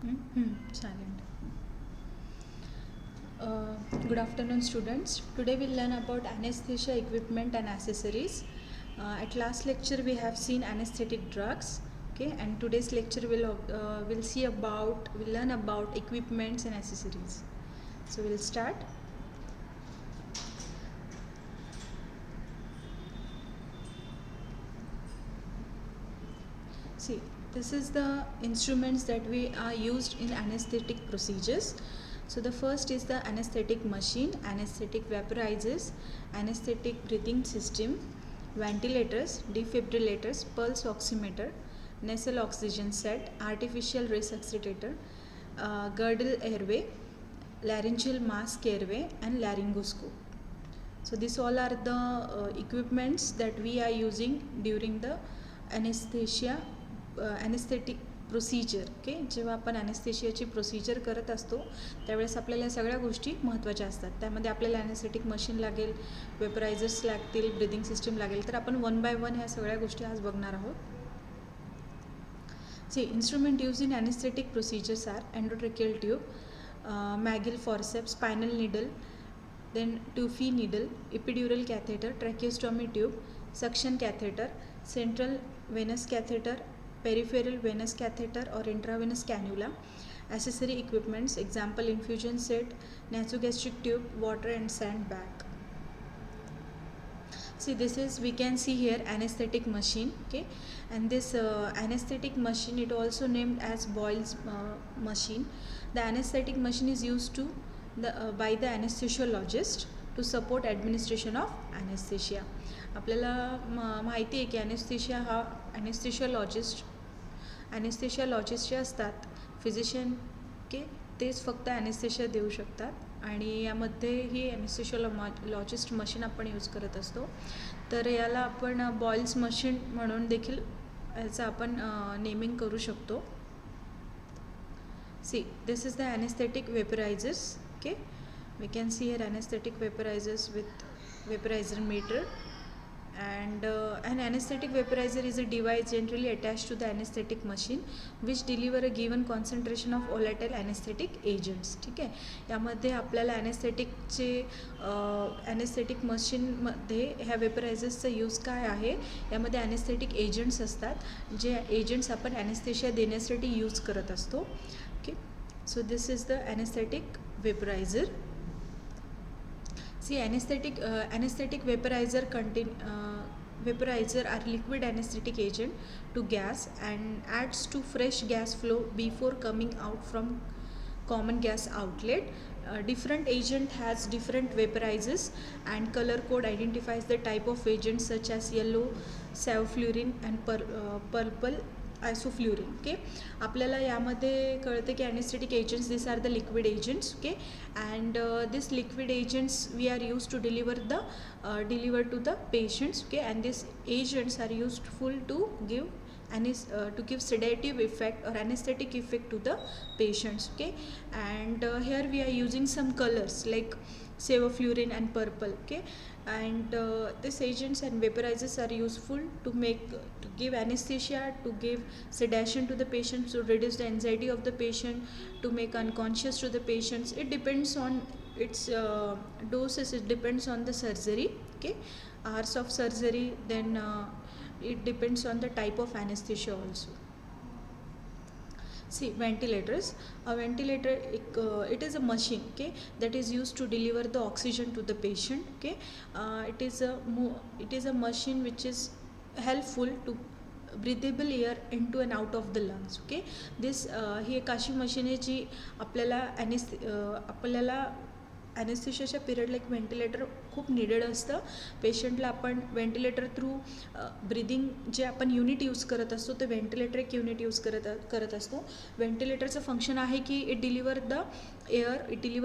Silent. Good afternoon, students. Today we'll learn about anesthesia equipment and accessories. At last lecture we have seen anesthetic drugs. Okay, and today's lecture we'll learn about equipments and accessories. So we'll start. See, this is the instruments that we are used in anesthetic procedures. So the first is the anesthetic machine, anesthetic vaporizers, anesthetic breathing system, ventilators, defibrillators, pulse oximeter, nasal oxygen set, artificial resuscitator, girdle airway, laryngeal mask airway, and laryngoscope. So these all are the equipments that we are using during the anesthetic procedure. Okay, जेव्हा आपण ॲनेस्थेशियाची procedure करत असतो त्यावेळेस आपल्याला या सगळ्या गोष्टी महत्त्वाच्या असतात. त्यामध्ये आपल्याला ॲनेस्थेटिक मशीन लागेल, वेपरायझर्स लागतील, ब्रिदिंग सिस्टीम लागेल. तर आपण वन बाय वन ह्या सगळ्या गोष्टी आज बघणार आहोत. See, instrument use in anaesthetic procedures are endotracheal tube, Magill forceps, spinal needle, then Tufi needle, epidural catheter, tracheostomy tube, suction catheter, central venous catheter, peripheral venous catheter or intravenous cannula. Accessory equipments, example infusion set, nasogastric tube, water and sand bag. See, we can see here anesthetic machine. Okay, and this anesthetic machine, it also named as Boyle's machine. The anesthetic machine is used by the anesthesiologist to support administration of anesthesia. आपल्याला माहिती आहे की ॲनेस्थेशियोलॉजिस्ट जे असतात, physician के तेच फक्त anaesthesia देऊ शकतात आणि यामध्ये ही ॲनेस्थेशियोलॉजिस्ट मशीन आपण यूज करत असतो. तर याला आपण बॉयल्स मशीन म्हणून देखील याचं आपण नेमिंग करू शकतो. See, this is the anesthetic vaporizers. Okay, we can see here anesthetic vaporizers with vaporizer meter, and an anesthetic vaporizer is a device generally attached to the anesthetic machine which deliver a given concentration of volatile anesthetic agents. ठीक आहे, यामध्ये आपल्याला ॲनेस्थेटिक मशीनमध्ये ह्या वेपरायझर्सचा use काय आहे, यामध्ये ॲनेस्थेटिक agents असतात जे एजंट्स आपण ॲनेस्थेशिया देण्यासाठी यूज करत असतो. Okay, so this is the anesthetic vaporizer. See, anesthetic vaporizer are liquid anesthetic agent to gas and adds to fresh gas flow before coming out from common gas outlet. Different agent has different vaporizers and color code identifies the type of agent such as yellow sevoflurane and purple isoflurane. Okay, आपल्याला यामध्ये कळते की anaesthetic agents this are the liquid agents. Okay, and this liquid agents we are use to deliver to the patients. Okay, and this agents are useful to give sedative effect or anesthetic effect to the patients. Okay, and here we are using some colors like sevoflurane and purple. Okay, and these agents and vaporizers are useful to give anesthesia, to give sedation to the patient, to reduce the anxiety of the patient, to make unconscious to the patients. It depends on its doses, it depends on the surgery. Okay, hours of surgery, then it depends on the type of anesthesia also. See, ventilators. A ventilator, it is a machine, okay, that is used to deliver the oxygen to the patient. Okay, it is a machine which is helpful to breathable air into and out of the lungs. Okay, this ही एक अशी machine आहे जी आपल्याला ॲनेस्थेशियाच्या पिरियडला एक ventilator खूप needed असतं. पेशंटला आपण ventilator through breathing जे आपण युनिट यूज करत असतो ते व्हेंटिलेटर एक युनिट यूज करत असतो. व्हेंटिलेटरचं फंक्शन आहे की it deliver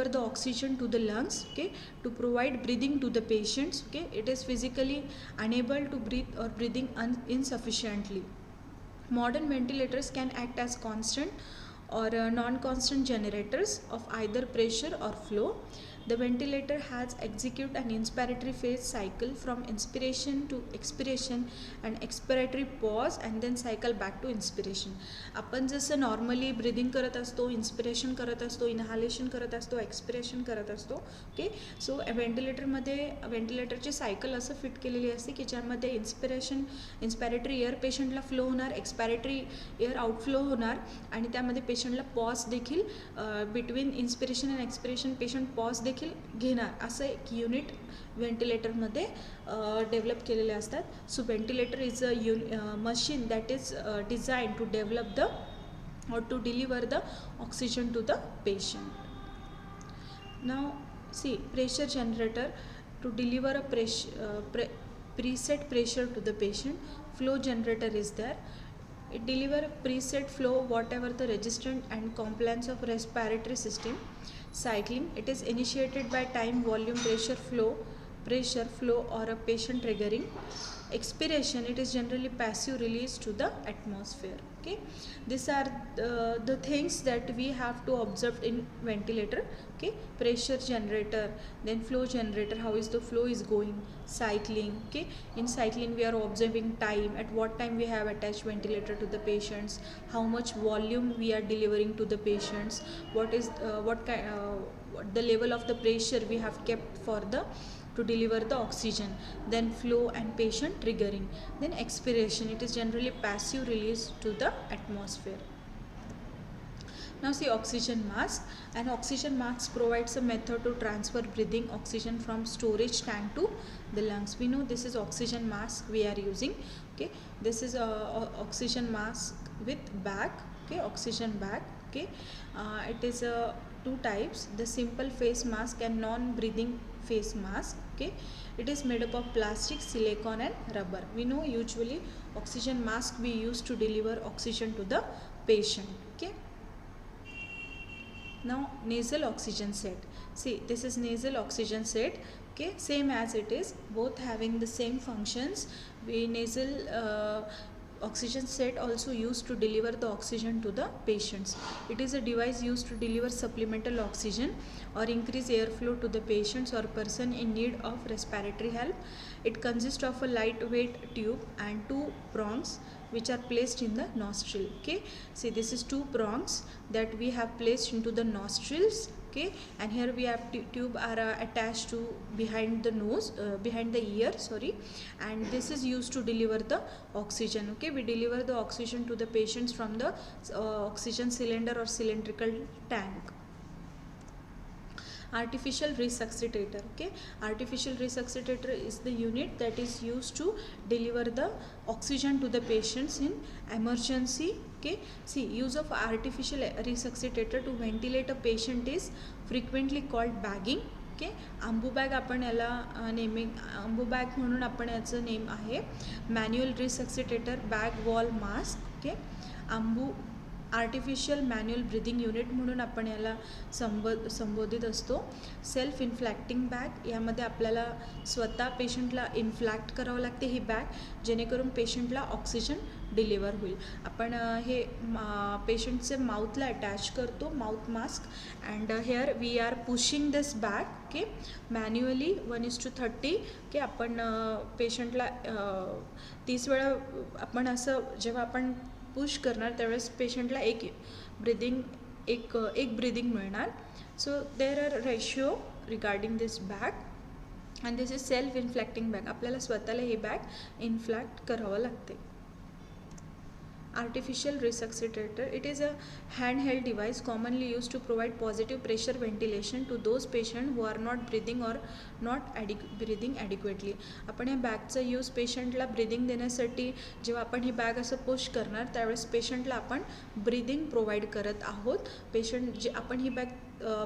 the oxygen to the lungs. Okay, to provide breathing to the patients. Okay, it is physically unable to breathe or breathing insufficiently. Modern ventilators can act as constant or non-constant generators of either pressure or flow. The ventilator has execute an inspiratory phase cycle from inspiration to expiration and expiratory pause and then cycle back to inspiration. आपण जसं normally breathing करत असतो, inspiration करत असतो, इनहालेशन करत असतो, expiration करत असतो. ओके, सो व्हेंटिलेटरची सायकल असं फिट केलेली असते की ज्यामध्ये इन्स्पायरेटरी एअर पेशंटला फ्लो होणार, एक्सपायरेटरी एअर आउटफ्लो होणार आणि त्यामध्ये पेशंटला पॉज देखील between inspiration and expiration patient pause देखील घेणार असं एक युनिट व्हेंटिलेटरमध्ये डेव्हलप केलेले असतात. So ventilator is a machine that is design to develop the or to deliver the oxygen to the patient. Now see, pressure generator to deliver a preset pressure to the patient. Flow generator is there, it deliver preset flow whatever the resistance and compliance of respiratory system. Cycling, it is initiated by time, volume, pressure flow or a patient triggering. Expiration, it is generally passive release to the atmosphere. Okay, these are the things that we have to observe in ventilator. Okay, pressure generator, then flow generator, how is the flow is going, cycling. Okay, in cycling we are observing time, at what time we have attached ventilator to the patients, how much volume we are delivering to the patients, what is the level of the pressure we have kept for the to deliver the oxygen, then flow and patient triggering, then expiration, it is generally passive release to the atmosphere. Now see, oxygen mask. An oxygen mask provides a method to transfer breathing oxygen from storage tank to the lungs. We know this is oxygen mask we are using. Okay, this is a oxygen mask with bag. Okay, oxygen bag. Okay, it is two types, the simple face mask and non-breathing face mask. Okay, it is made up of plastic, silicone and rubber. We know usually oxygen mask we use to deliver oxygen to the patient. Okay, now nasal oxygen set. See, this is nasal oxygen set. Okay, same as it is, both having the same functions. We nasal oxygen set also used to deliver the oxygen to the patients. It is a device used to deliver supplemental oxygen or increase airflow to the patients or person in need of respiratory help. It consists of a lightweight tube and two prongs which are placed in the nostril. Okay, see, this is two prongs that we have placed into the nostrils. Okay, and here we have tube are attached to behind the nose, behind the ear, sorry, and this is used to deliver the oxygen. Okay, we deliver the oxygen to the patients from the oxygen cylinder or cylindrical tank. Artificial resuscitator. Okay, artificial resuscitator is the unit that is used to deliver the oxygen to the patients in emergency. Okay, see, use of artificial resuscitator to ventilate a patient is frequently called bagging. Okay, Ambu bag आपण याला naming, आंबू bag म्हणून आपण याचं name आहे. Manual resuscitator bag valve mask. Okay, Ambu artificial manual breathing unit म्हणून आपण याला संबोधित असतो. सेल्फ इन्फ्लॅक्टिंग बॅग, यामध्ये आपल्याला स्वतः पेशंटला इन्फ्लॅक्ट करावं लागते ही बॅग, जेणेकरून पेशंटला ऑक्सिजन डिलिव्हर होईल. आपण हे पेशंटचे माउथला अटॅच करतो, mouth mask, and here we are pushing this bag. Okay, manually 1:30. Okay, आपण पेशंटला 30 वेळा आपण असं जेव्हा आपण पुश करणार त्यावेळेस पेशंटला एक ब्रिदिंग मिळणार. So there are ratio regarding this bag and this is self inflating bag. आपल्याला स्वतःला ही बॅग इन्फ्लॅक्ट करावं लागते. Artificial resuscitator, it is a handheld device commonly used to provide positive pressure ventilation to those patients who are not breathing or not breathing adequately. आपण या बॅगचा use पेशंटला breathing देण्यासाठी जेव्हा आपण ही बॅग असं पुश करणार त्यावेळेस पेशंटला आपण ब्रिदिंग प्रोव्हाइड करत आहोत. पेशंट जे आपण ही बॅग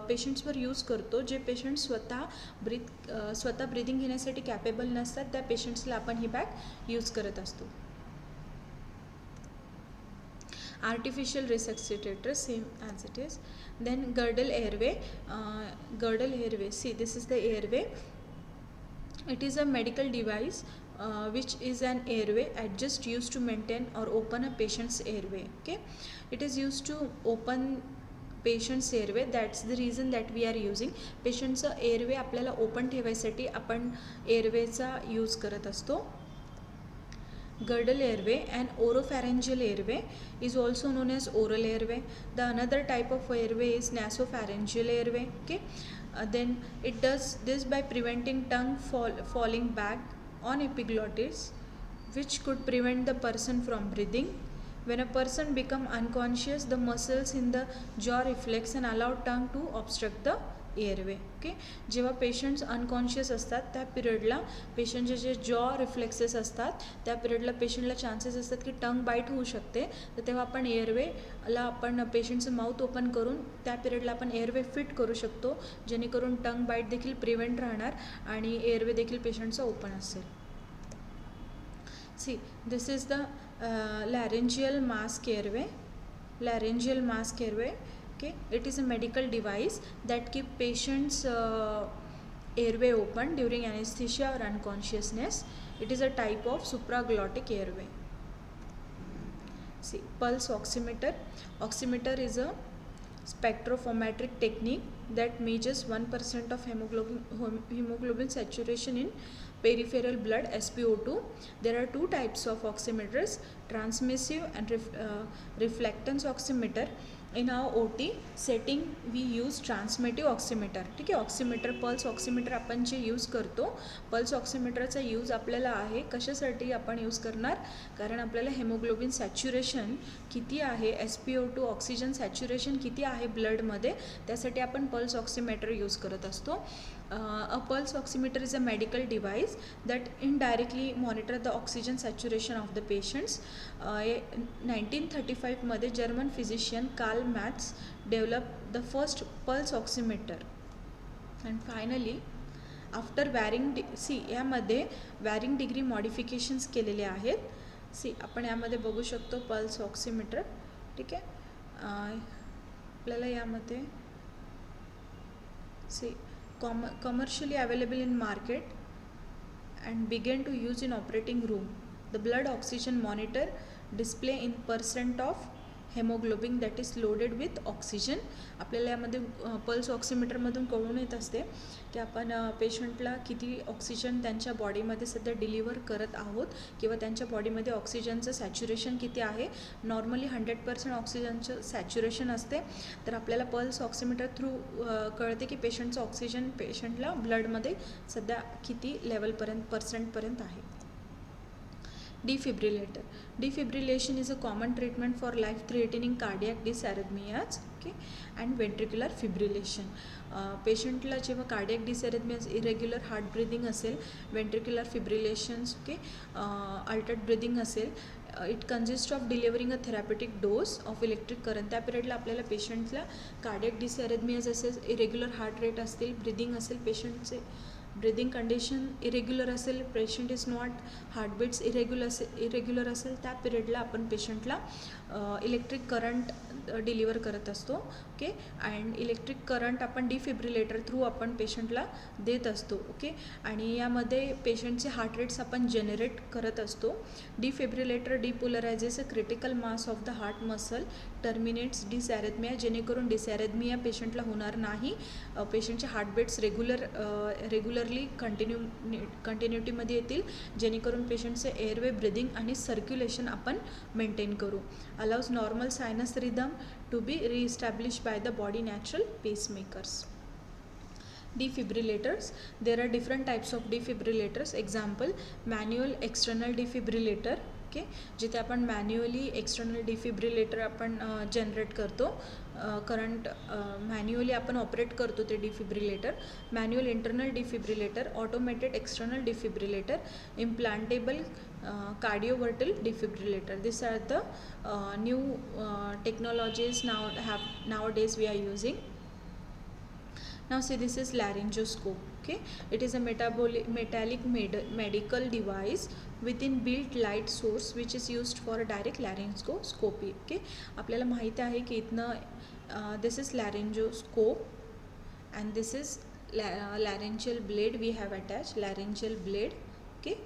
पेशंट्सवर यूज करतो, जे पेशंट स्वतः ब्रिदिंग घेण्यासाठी कॅपेबल नसतात त्या पेशंट्सला आपण ही बॅग यूज करत असतो. Artificial resuscitator, same as it is. Then girdle airway. See, this is the airway. It is a medical device which is an airway adjust used to maintain or open a patient's airway. Okay, it is used to open patients airway. That's the reason that we are using. पेशंटचं airway आपल्याला open ठेवायसाठी आपण एअरवेचा use करत असतो. Girdle airway and oropharyngeal airway is also known as oral airway. The another type of airway is nasopharyngeal airway. Okay, then it does this by preventing tongue falling back on epiglottis, which could prevent the person from breathing. When a person become unconscious, the muscles in the jaw reflex and allow tongue to obstruct the airway. Okay, जेव्हा patients unconscious असतात त्या पिरियडला पेशंटचे जे jaw reflexes असतात त्या पिरियडला पेशंटला chances असतात की टंग bite होऊ शकते. तर तेव्हा आपण एअरवेला आपण पेशंटचं माउथ ओपन करून त्या पिरियडला आपण एअरवे फिट करू शकतो, जेणेकरून टंग बाईट देखील प्रिव्हेंट राहणार आणि एअरवे देखील पेशंटचं ओपन असेल. See, this is the laryngeal mask airway. Laryngeal mask airway. Okay, it is a medical device that keep patients airway open during anesthesia or unconsciousness. It is a type of supraglottic airway. See, pulse oximeter. Oximeter is a spectrophometric technique that measures 1% of hemoglobin saturation in peripheral blood, SpO2. There are two types of oximeters, transmissive and reflectance oximeter. In our OT setting we use transmissive oximeter. ठीक आहे, oximeter pulse oximeter आपण जे use करतो, pulse ऑक्सिमीटरचा use आपल्याला आहे कशासाठी आपण use करणार, कारण आपल्याला हेमोग्लोबिन सॅच्युरेशन किती आहे, SpO2 ऑक्सिजन सॅच्युरेशन किती आहे ब्लडमध्ये, त्यासाठी आपण पल्स ऑक्सिमीटर यूज करत असतो. A pulse oximeter is a medical device that indirectly monitor the oxygen saturation of the patients. 1935 मध्ये German physician Karl Matthes developed the first pulse oximeter. And finally after varying see यामध्ये varying degree modifications केलेले आहेत. सी आपण यामध्ये बघू शकतो pulse oximeter. ठीक आहे, आपल्याला यामध्ये सी commercially available in market and began to use in operating room. The blood oxygen monitor display in percent of haemoglobin that is loaded with oxygen. आपल्याला यामध्ये पल्स ऑक्सिमीटरमधून कळून येत असते की आपण पेशंटला किती ऑक्सिजन त्यांच्या बॉडीमध्ये सध्या डिलिव्हर करत आहोत किंवा त्यांच्या बॉडीमध्ये ऑक्सिजनचं सॅच्युरेशन किती आहे. नॉर्मली 100% ऑक्सिजनचं सॅच्युरेशन असते, तर आपल्याला पल्स ऑक्सिमीटर थ्रू कळते की पेशंटचं ऑक्सिजन पेशंटला ब्लडमध्ये सध्या किती पर्सेंटपर्यंत आहे. Defibrillator. Defibrillation is a common treatment for life-threatening cardiac dysarrhythmias, okay, and ventricular fibrillation. पेशंटला जेव्हा cardiac dysrhythmias, irregular heart breathing असेल, ventricular fibrillations, okay, altered breathing असेल, it consist of delivering a therapeutic dose of electric current. त्या पिरियडला आपल्याला पेशंटला cardiac dysrhythmias असेल, irregular heart rate असतील, ब्रिदिंग असेल, पेशंटचे ब्रिदिंग कंडिशन इरेग्युलर असेल, patient is not heartbeats irregular असेल, त्या पिरियडला आपण पेशंटला इलेक्ट्रिक करंट डिलिव्हर करत असतो. ओके, अँड इलेक्ट्रिक करंट आपण डिफिब्रिलेटर थ्रू आपण पेशंटला देत असतो. ओके, आणि यामध्ये पेशंटचे हार्ट रेट्स आपण जनरेट करत असतो. Defibrillator depolarises a critical mass of the heart muscle, terminates dysrhythmia, जेणेकरून डिसॅरिथमिया पेशंटला होणार नाही. पेशंटचे हार्टबीट्स रेग्युलरली कंटिन्युटीमध्ये येतील, जेणेकरून पेशंटचे एअरवे, ब्रिदिंग आणि सर्क्युलेशन आपण मेंटेन करू. Allows normal sinus rhythm to be re-established by the body natural pacemakers. Defibrillators. There are different types of defibrillators. Example, manual external defibrillator. Okay, जिथे आपण मॅन्युअली एक्सटर्नल डिफिब्रिलेटर आपण generate करतो, current manually आपण operate करतो ते defibrillator. Manual internal defibrillator, automated external defibrillator, implantable cardioverter defibrillator. These are the new technologies nowadays we are using. Now see, this is laryngoscope. Okay, it is a metallic medical device with inbuilt light source which is used for direct laryngoscopy. Okay, आपल्याला माहिती आहे की इथनं this is laryngoscope and this is laryngeal blade we have attached, laryngeal blade. Okay,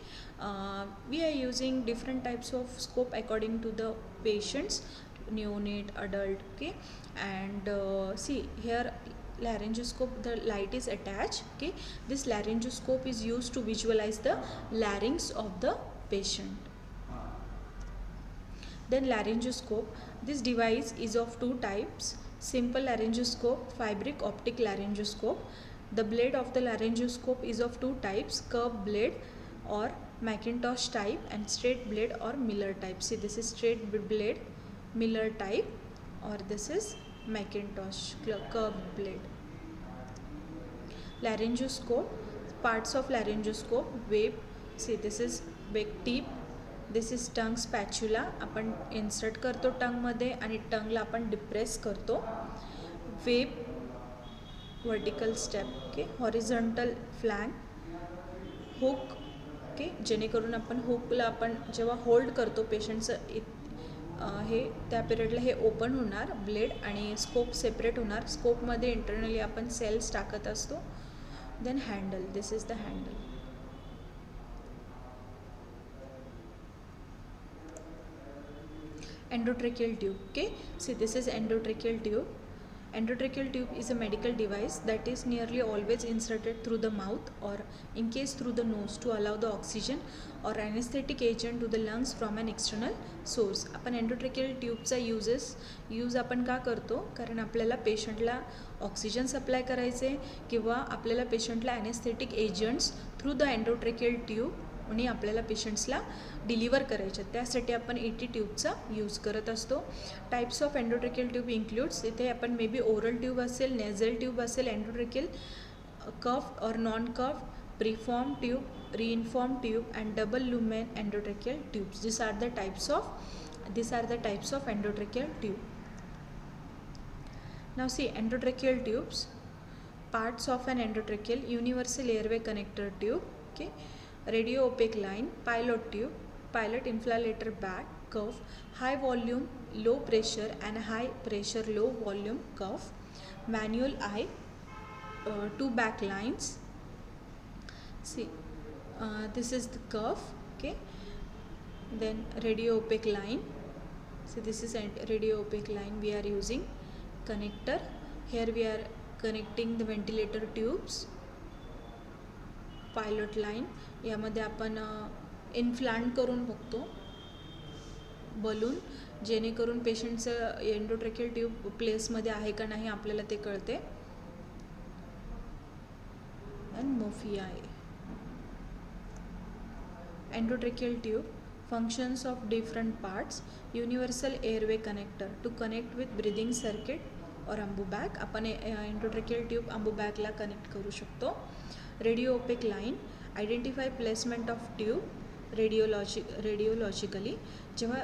we are using different types of scope according to the patients. neonate, adult. Okay, and see here laryngoscope, the light is attached. Okay, this laryngoscope is used to visualize the larynx of the patient. Then laryngoscope, this device is of two types: simple laryngoscope, fibric optic laryngoscope. The blade of the laryngoscope is of two types: curved blade or Macintosh type, and straight blade or Miller type. See, this is straight blade, Miller type, or this is Macintosh curved blade. Laryngoscope, parts of laryngoscope, web. See, this is big tip, this is tongue spatula. आपण insert करतो टंगमध्ये आणि टंगला आपण depress करतो. Web, vertical step. Okay, horizontal flank, hook. Okay, जेणेकरून आपण हुकला आपण जेव्हा होल्ड करतो पेशंटचं हे त्या पिरियडला हे ओपन होणार ब्लेड आणि स्कोप सेपरेट होणार. स्कोपमध्ये इंटरनली आपण सेल्स टाकत असतो. Then handle, this is the handle. Endotracheal tube. Okay, see, this is endotracheal tube. Endotracheal tube is a medical device that is nearly always inserted through the mouth or in case through the nose to allow the oxygen or anesthetic agent to the lungs from an external source. आपण endotracheal ट्यूबचा use आपण का करतो? कारण आपल्याला पेशंटला oxygen supply करायचे किंवा आपल्याला पेशंटला anaesthetic agents through the endotracheal tube आणि आपल्याला पेशंट्सला डिलिव्हर करायचे, त्यासाठी आपण ET ट्यूबचा यूज करत असतो. Types of endotracheal tube includes, इथे आपण मे बी ओरल ट्यूब असेल, नेझल ट्यूब असेल, एंडोट्रेकियल कफ और non cuff, preform tube, reinforce tube and double lumen endotracheal tubes. This are the types of endotracheal tube. Now see, endotracheal tubes, parts of an endotracheal: universal airway connector tube, okay, radio opaque line, pilot tube, pilot inflatator bag, cuff, high volume low pressure and high pressure low volume cuff, manual eye, two back lines. See, this is the cuff. Okay, then radio opaque line. So this is radio opaque line we are using. Connector, here we are connecting the ventilator tubes. Pilot line, यामध्ये आपण इन्फ्लांट करून बघतो balloon, जेणेकरून पेशंटचं endotracheal tube प्लेसमध्ये आहे का नाही आपल्याला ते कळते. अँड मोफी आहे. Endotracheal tube, functions of different parts: universal airway connector to connect with breathing circuit or ambu bag. आपण एंडोट्रेकियल ट्यूब ambu bag ला कनेक्ट करू शकतो. Radio opaque line, identify placement of tube radiologically. जेव्हा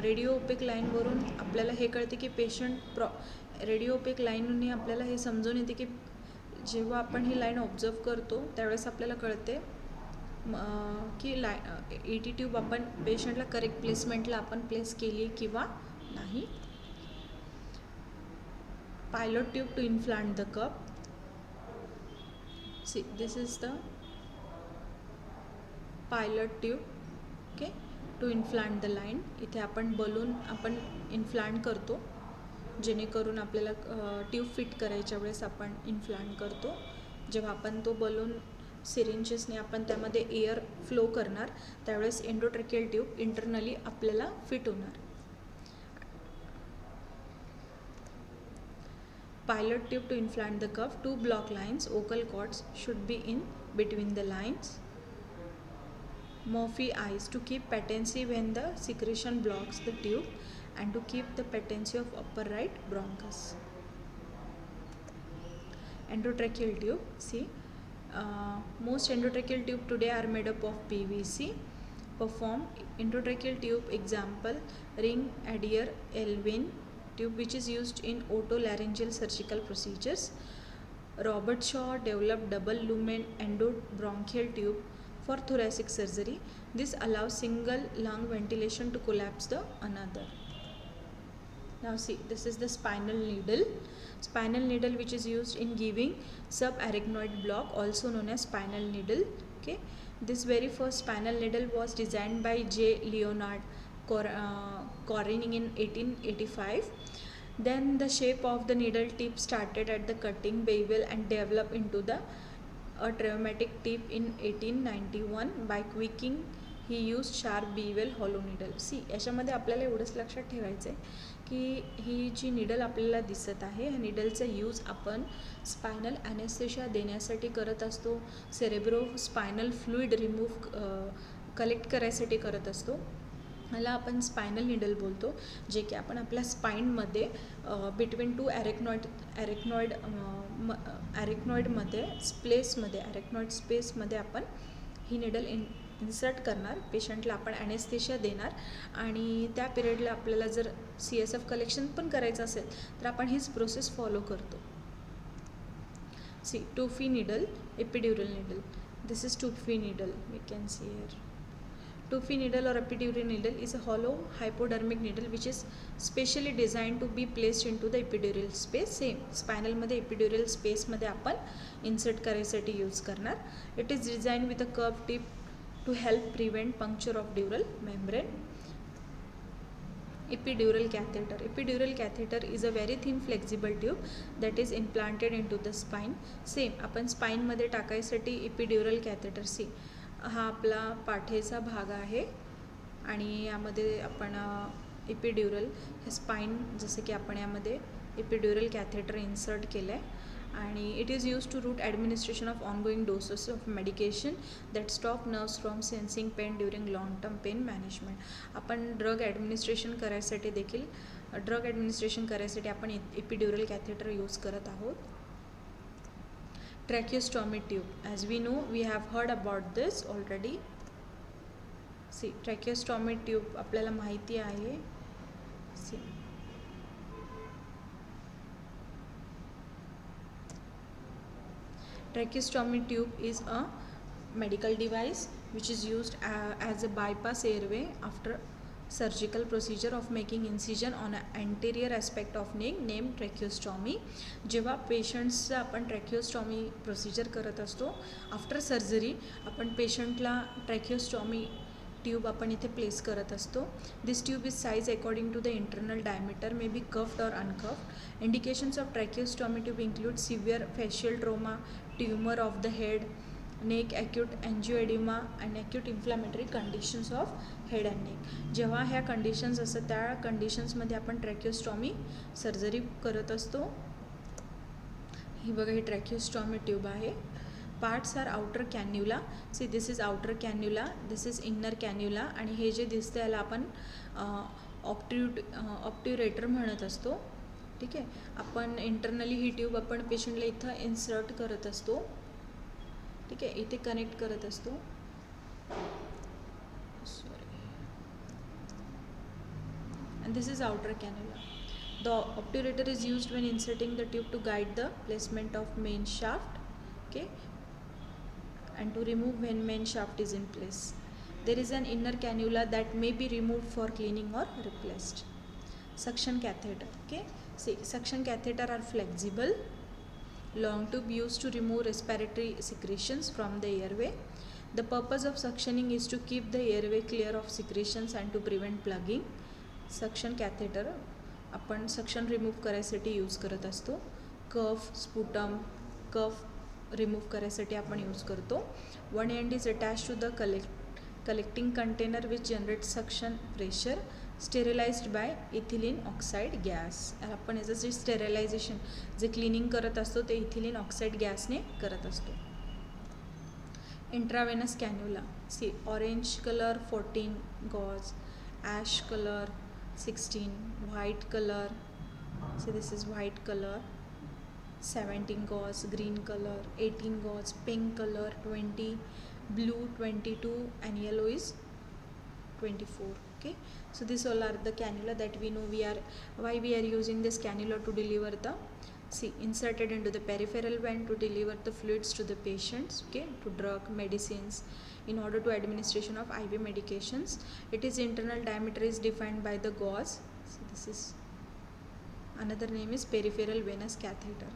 radio OPEC लाईनवरून आपल्याला हे कळते की patient radio OPEC लाईनने आपल्याला हे समजून येते की जेव्हा आपण ही लाईन ऑब्झर्व करतो त्यावेळेस आपल्याला कळते की ET ट्यूब आपण पेशंटला करेक्ट प्लेसमेंटला आपण प्लेस केली किंवा नाही. Pilot tube to inflate the cuff. See, this is the pilot tube. Okay, to inflate the line. इथे आपण बलून आपण इन्फ्लांट करतो, जेणेकरून आपल्याला ट्यूब फिट करायच्या वेळेस आपण इन्फ्लांट करतो. जेव्हा आपण तो बलून सिरिंजेसने आपण त्यामध्ये एअर फ्लो करणार त्यावेळेस एंडोट्रेकियल ट्यूब इंटरनली आपल्याला फिट होणार. Pilot tube to inflate the cuff, to block lines, vocal cords should be in between the lines. Murphy eyes, to keep patency when the secretion blocks the tube and to keep the patency of upper right bronchus. Endotracheal tube, see, most endotracheal tube today are made up of PVC. Perform endotracheal tube example: ring adhere Elvin tube, which is used in otolaryngal surgical procedures. Robert Shaw developed double lumen endobronchial tube for thoracic surgery. This allows single lung ventilation to collapse the another. Now see, this is the spinal needle. Spinal needle which is used in giving subarachnoid block, also known as spinal needle. Okay, this very first spinal needle was designed by J. Leonard Corning in 1885. Then the shape of the needle tip started at the cutting bevel and developed into the a traumatic tip in 1891 by Quicking. He use sharp bevel hollow needle. See याच्यामध्ये आपल्याला एवढंच लक्षात ठेवायचं आहे की ही जी needle आपल्याला दिसत आहे ह्या निडलचा यूज आपण स्पायनल ॲनेस्थेशिया देण्यासाठी करत असतो. Cerebro spinal fluid remove collect करायसाठी करत असतो. ह्याला आपण स्पायनल निडल बोलतो, जे की आपण आपल्या स्पाईनमध्ये बिटवीन टू ॲरेक्नॉइडमध्ये स्पेसमध्ये आपण ही निडल इन्सर्ट करणार. पेशंटला आपण ॲनेस्थेशिया देणार आणि त्या पिरियडला आपल्याला जर CSF कलेक्शन पण करायचं असेल तर आपण हीच प्रोसेस फॉलो करतो. See Tuohy needle, epidural needle. This is Tuohy needle, we can see here. Toothy needle or epidural needle is a hollow hypodermic needle which is specially designed to be placed into the epidural space. Same spinal मध्ये epidural space मध्ये आपण insert करायसाठी use करणार. It is designed with a curved tip to help prevent puncture of dural membrane. Epidural catheter. Epidural catheter is a very thin flexible tube that is implanted into the spine. Same आपण spine मध्ये टाकायसाठी epidural catheter. सी हा आपला पाठीचा भाग आहे आणि यामध्ये आपण एपिड्युरल हे स्पाईन जसं की आपण यामध्ये एपिड्युरल कॅथेटर इन्सर्ट केलं आहे आणि it is use to route administration of ongoing doses of medication that stop nerves from sensing pain during long term pain management. आपण ड्रग ॲडमिनिस्ट्रेशन करायसाठी आपण एपिड्युरल कॅथेटर यूज करत आहोत. Tracheostomy tube. As we know, we have heard about this already. See, tracheostomy tube आपल्याला माहिती आहे. See. Tracheostomy tube is a medical device which is used as a bypass airway after surgical procedure of making incision on an anterior aspect of neck named tracheostomy. जेव्हा पेशंट्सचं आपण ट्रॅकिओस्टॉमी procedure करत असतो after surgery आपण पेशंटला ट्रॅकिओस्टॉमी tube आपण इथे place करत असतो. This tube is size according to the internal diameter may be curved और uncurved. Indications of tracheostomy tube include severe facial trauma, tumour of the head, neck, acute angioedema and acute inflammatory conditions of head and neck. जेव्हा ह्या conditions असतात त्या कंडिशन्समध्ये आपण ट्रॅकिओस्टॉमी surgery करत असतो. ही बघा ही ट्रॅकिओस्टॉमी ट्यूब आहे. Parts are outer cannula. See this is outer cannula, this is inner cannula आणि हे जे दिसतं याला आपण ऑप्ट्युरेटर म्हणत असतो. ठीक आहे. आपण इंटरनली ही ट्यूब आपण पेशंटला इथं इन्सर्ट करत असतो. ठीक आहे, इथे कनेक्ट करत असतो. and this is outer cannula. The obturator is used when inserting the tube to guide the placement of main shaft, okay, and to remove when main shaft is in place. There is an inner cannula that may be removed for cleaning or replaced. Suction catheter. Okay, see, suction catheter are flexible long tube used to remove respiratory secretions from the airway. The purpose of suctioning is to keep the airway clear of secretions and to prevent plugging. Suction catheter आपण suction remove करायसाठी use करत असतो. कफ, sputum, कफ remove करायसाठी आपण use करतो. One end is attach to the collecting container which generate suction pressure sterilized by ethylene oxide gas. आपण याचं जे sterilisation जे cleaning करत असतो ते इथिलीन ऑक्साईड गॅसने करत असतो. Intravenous cannula. See orange colour 14 gauge, ash colour 16, white color, so this is white color, 17 gauze, green color 18 gauze, pink color 20, blue 22 and yellow is 24. Okay, so this all are the cannula that we know. Why we are using this cannula to deliver the, see, inserted into the peripheral vein to deliver the fluids to the patients, okay, to drug medicines in order to administration of IV medications. It is internal diameter is defined by the gauze. So this is another name is peripheral venous catheter.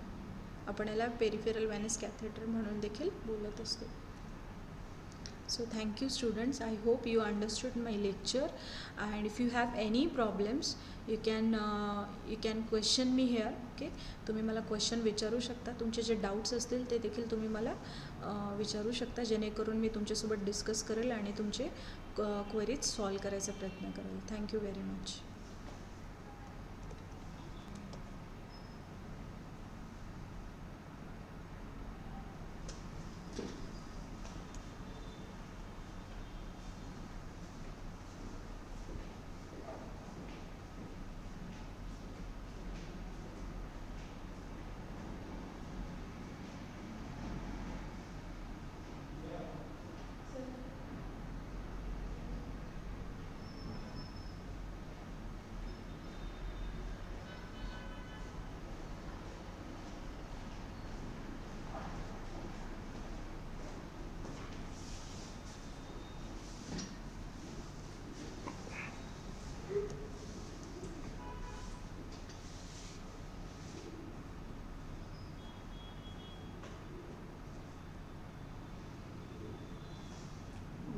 आपण याला peripheral venous catheter म्हणून देखील बोलत असतो. So thank you students. I hope you understood my lecture, and if you have any problems you can question me here. Okay, तुम्ही मला question विचारू शकता. तुमचे जे डाउट्स असतील ते देखील तुम्ही मला विचारू शकता, जेणेकरून मी तुमच्यासोबत डिस्कस करेल आणि तुमचे क्वेरीज सॉल्व करायचा प्रयत्न करेल. Thank you very much.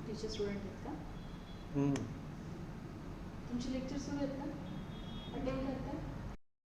Teacher student आहेत का? तुमचे लेक्चर सुरू आहेत का?